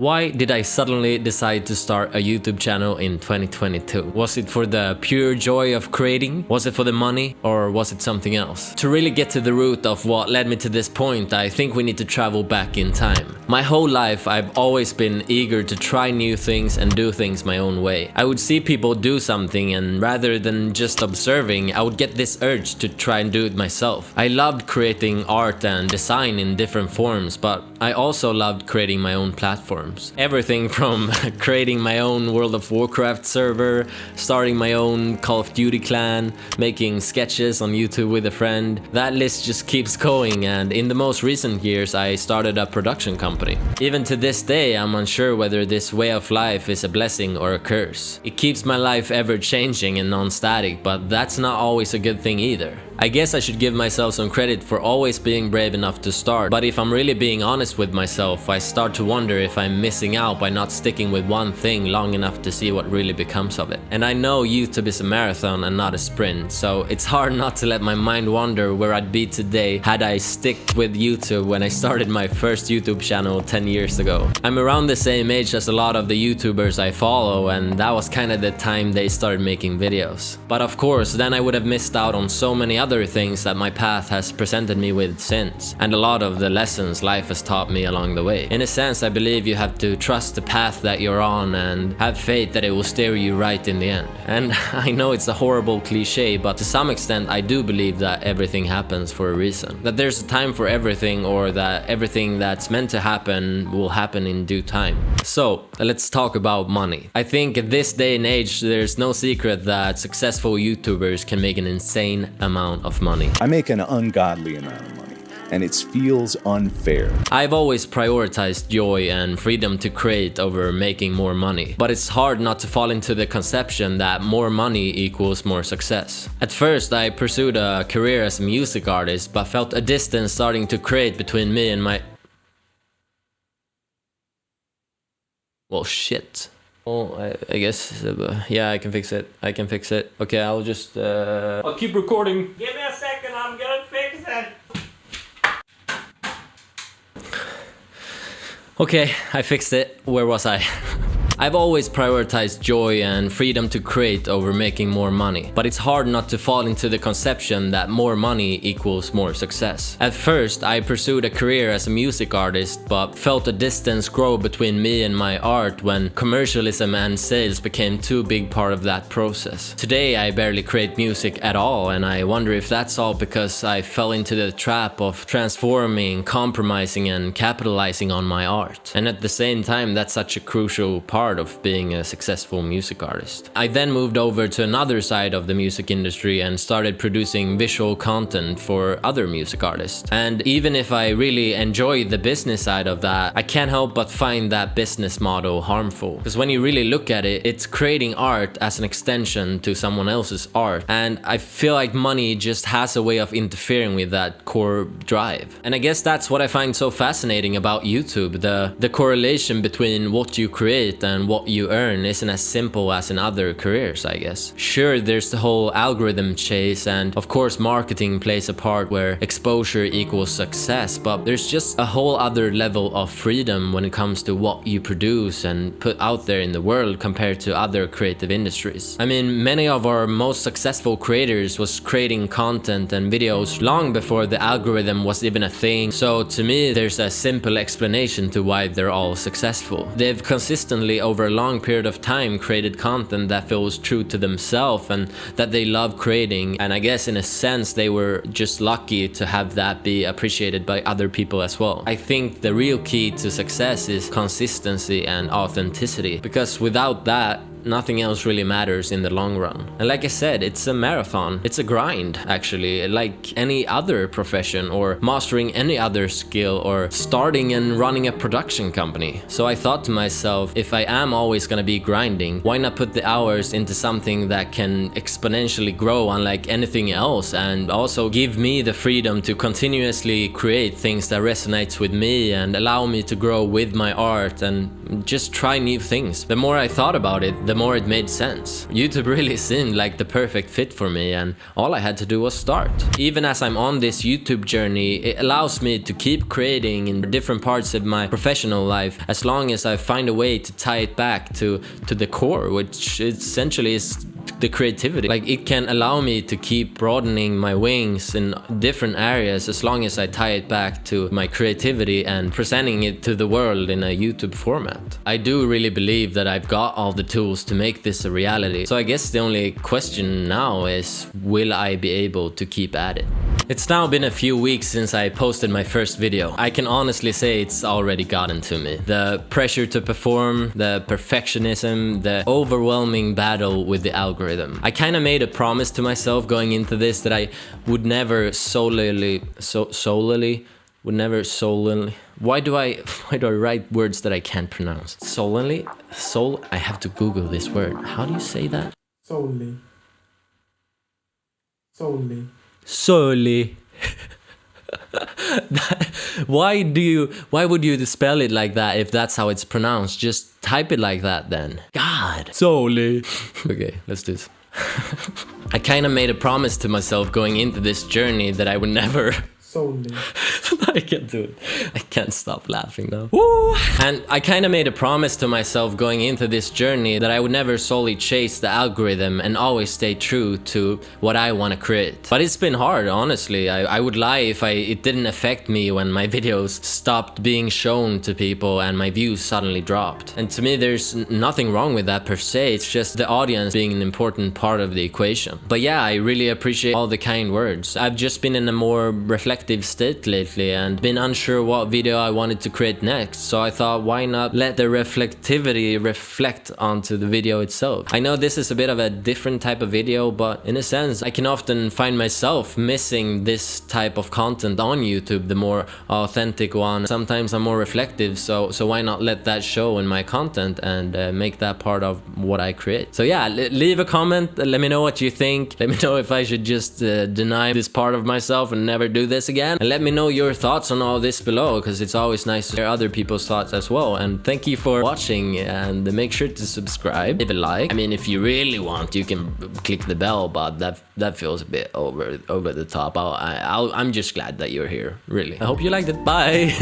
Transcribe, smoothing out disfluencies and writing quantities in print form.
Why did I suddenly decide to start a YouTube channel in 2022? Was it for the pure joy of creating? Was it for the money? Or was it something else? To really get to the root of what led me to this point, I think we need to travel back in time. My whole life, I've always been eager to try new things and do things my own way. I would see people do something, and rather than just observing, I would get this urge to try and do it myself. I loved creating art and design in different forms, but I also loved creating my own platforms. Everything from creating my own World of Warcraft server, starting my own Call of Duty clan, making sketches on YouTube with a friend. That list just keeps going, and in the most recent years I started a production company. Even to this day, I'm unsure whether this way of life is a blessing or a curse. It keeps my life ever changing and non-static, but that's not always a good thing either. I guess I should give myself some credit for always being brave enough to start, but if I'm really being honest with myself, I start to wonder if I'm missing out by not sticking with one thing long enough to see what really becomes of it. And I know YouTube is a marathon and not a sprint, so it's hard not to let my mind wander where I'd be today had I stick with YouTube when I started my first YouTube channel 10 years ago. I'm around the same age as a lot of the YouTubers I follow, and that was kind of the time they started making videos. But of course, then I would have missed out on so many other things that my path has presented me with since, and a lot of the lessons life has taught me along the way. In a sense, I believe you have to trust the path that you're on and have faith that it will steer you right in the end. And I know it's a horrible cliche, but to some extent I do believe that everything happens for a reason. That there's a time for everything, or that everything that's meant to happen will happen in due time. So, let's talk about money. I think at this day and age, there's no secret that successful YouTubers can make an insane amount of money. I make an ungodly amount of money, and it feels unfair. I've always prioritized joy and freedom to create over making more money, but it's hard not to fall into the conception that more money equals more success. At first, I pursued a career as a music artist, but felt a distance starting to create between me and my... Well, shit. Well, I guess, yeah, I can fix it. I can fix it. Okay, I'll just, I'll keep recording. Give me a second, I'm gonna fix it. Okay, I fixed it. Where was I? I've always prioritized joy and freedom to create over making more money, but it's hard not to fall into the conception that more money equals more success. At first, I pursued a career as a music artist, but felt a distance grow between me and my art when commercialism and sales became too big part of that process. Today, I barely create music at all, and I wonder if that's all because I fell into the trap of transforming, compromising, and capitalizing on my art. And at the same time, that's such a crucial part of being a successful music artist. I then moved over to another side of the music industry and started producing visual content for other music artists. And even if I really enjoy the business side of that, I can't help but find that business model harmful. Because when you really look at it, it's creating art as an extension to someone else's art. And I feel like money just has a way of interfering with that core drive. And I guess that's what I find so fascinating about YouTube. The correlation between what you create and what you earn isn't as simple as in other careers, I guess. Sure, there's the whole algorithm chase, and of course marketing plays a part where exposure equals success, but there's just a whole other level of freedom when it comes to what you produce and put out there in the world compared to other creative industries. I mean, many of our most successful creators was creating content and videos long before the algorithm was even a thing, so to me there's a simple explanation to why they're all successful. They've consistently over a long period of time created content that feels true to themselves and that they love creating, and I guess in a sense they were just lucky to have that be appreciated by other people as well. I think the real key to success is consistency and authenticity, because without that, nothing else really matters in the long run. And like I said, it's a marathon. It's a grind, actually, like any other profession or mastering any other skill or starting and running a production company. So I thought to myself, if I am always gonna be grinding, why not put the hours into something that can exponentially grow unlike anything else, and also give me the freedom to continuously create things that resonates with me and allow me to grow with my art and just try new things. The more I thought about it, the more it made sense. YouTube really seemed like the perfect fit for me, and all I had to do was start. Even as I'm on this YouTube journey, it allows me to keep creating in different parts of my professional life, as long as I find a way to tie it back to the core, which essentially is the creativity. Like, it can allow me to keep broadening my wings in different areas as long as I tie it back to my creativity and presenting it to the world in a YouTube format. I do really believe that I've got all the tools to make this a reality. So I guess the only question now is, will I be able to keep at it? It's now been a few weeks since I posted my first video. I can honestly say it's already gotten to me. The pressure to perform, the perfectionism, the overwhelming battle with the algorithm. I kind of made a promise to myself going into this that I would never why do I write words that I can't pronounce? I have to Google this word. How do you say that? Solely. Why would you spell it like that if that's how it's pronounced? Just type it like that then. God. Solely. Okay, let's do this. I kind of made a promise to myself going into this journey that I would never... I can't do it. I can't stop laughing now. Woo! And I kind of made a promise to myself going into this journey that I would never solely chase the algorithm and always stay true to what I want to create. But it's been hard, honestly. I would lie if it didn't affect me when my videos stopped being shown to people and my views suddenly dropped. And to me, there's nothing wrong with that per se. It's just the audience being an important part of the equation. But yeah, I really appreciate all the kind words. I've just been in a more reflective state lately and been unsure what video I wanted to create next, so I thought, why not let the reflectivity reflect onto the video itself. I know this is a bit of a different type of video, but in a sense I can often find myself missing this type of content on YouTube, the more authentic one. Sometimes I'm more reflective, so why not let that show in my content and make that part of what I create. So yeah, leave a comment, let me know what you think. Let me know if I should just deny this part of myself and never do this again, and let me know your thoughts on all this below, because it's always nice to hear other people's thoughts as well. And thank you for watching, and make sure to subscribe, leave a like. I mean, if you really want, you can click the bell, but that feels a bit over the top. I'm just glad that you're here, really. I hope you liked it. Bye.